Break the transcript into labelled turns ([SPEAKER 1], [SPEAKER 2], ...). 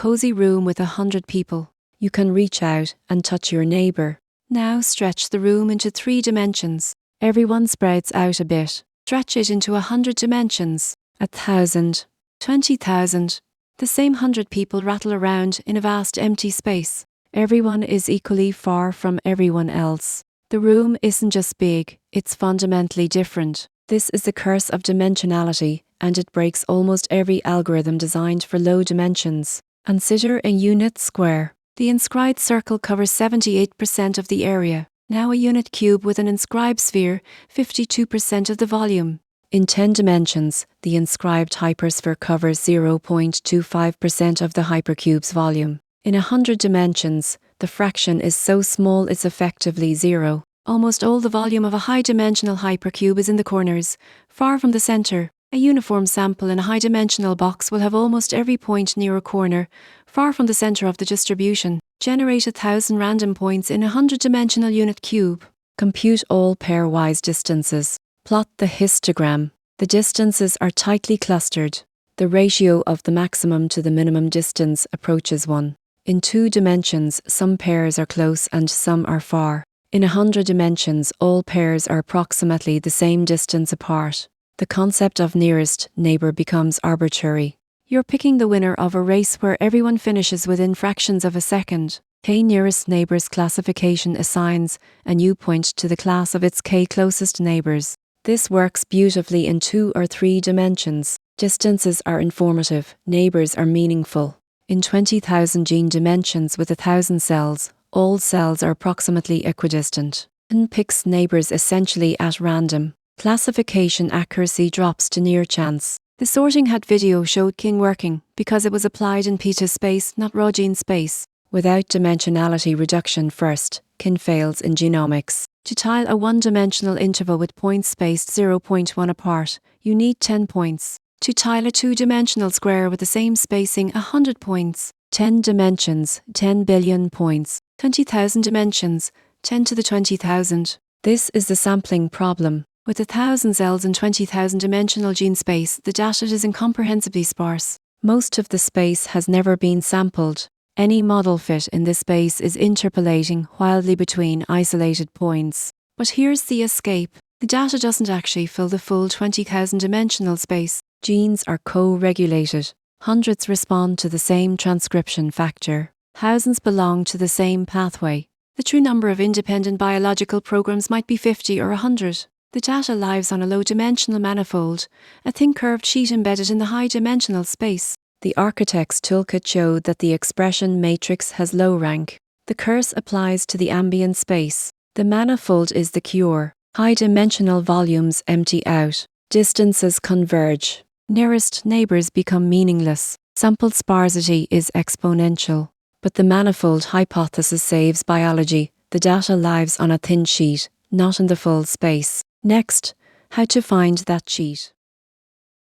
[SPEAKER 1] cozy room with 100 people. You can reach out and touch your neighbor. Now stretch the room into 3 dimensions. Everyone spreads out a bit. Stretch it into 100 dimensions. 1,000. 20,000. The same 100 people rattle around in a vast empty space. Everyone is equally far from everyone else. The room isn't just big, it's fundamentally different. This is the curse of dimensionality, and it breaks almost every algorithm designed for low dimensions. Consider a unit square. The inscribed circle covers 78% of the area. Now a unit cube with an inscribed sphere, 52% of the volume. In 10 dimensions, the inscribed hypersphere covers 0.25% of the hypercube's volume. In 100 dimensions, the fraction is so small it's effectively zero. Almost all the volume of a high-dimensional hypercube is in the corners, far from the center. A uniform sample in a high-dimensional box will have almost every point near a corner, far from the center of the distribution. Generate 1,000 random points in a 100-dimensional unit cube. Compute all pairwise distances. Plot the histogram. The distances are tightly clustered. The ratio of the maximum to the minimum distance approaches 1. In 2 dimensions, some pairs are close and some are far. In 100 dimensions, all pairs are approximately the same distance apart. The concept of nearest neighbor becomes arbitrary. You're picking the winner of a race where everyone finishes within fractions of a second. K nearest neighbors classification assigns a new point to the class of its K closest neighbors. This works beautifully in 2 or 3 dimensions. Distances are informative, neighbors are meaningful. In 20,000 gene dimensions with 1,000 cells, all cells are approximately equidistant. N picks neighbors essentially at random. Classification accuracy drops to near chance. The sorting hat video showed King working because it was applied in PETA space, not raw gene space. Without dimensionality reduction first, Kin fails in genomics. To tile a one-dimensional interval with points spaced 0.1 apart, you need 10 points. To tile a two-dimensional square with the same spacing 100 points. 10 dimensions, 10 billion points. 20,000 dimensions, 10 to the 20,000. This is the sampling problem. With 1,000 cells in 20,000 dimensional gene space, the data is incomprehensibly sparse. Most of the space has never been sampled. Any model fit in this space is interpolating wildly between isolated points. But here's the escape. The data doesn't actually fill the full 20,000 dimensional space. Genes are co-regulated. Hundreds respond to the same transcription factor. Thousands belong to the same pathway. The true number of independent biological programs might be 50 or 100. The data lives on a low-dimensional manifold, a thin curved sheet embedded in the high-dimensional space. The architect's toolkit showed that the expression matrix has low rank. The curse applies to the ambient space. The manifold is the cure. High-dimensional volumes empty out. Distances converge. Nearest neighbors become meaningless. Sampled sparsity is exponential. But the manifold hypothesis saves biology. The data lives on a thin sheet, not in the full space. Next, how to find that sheet.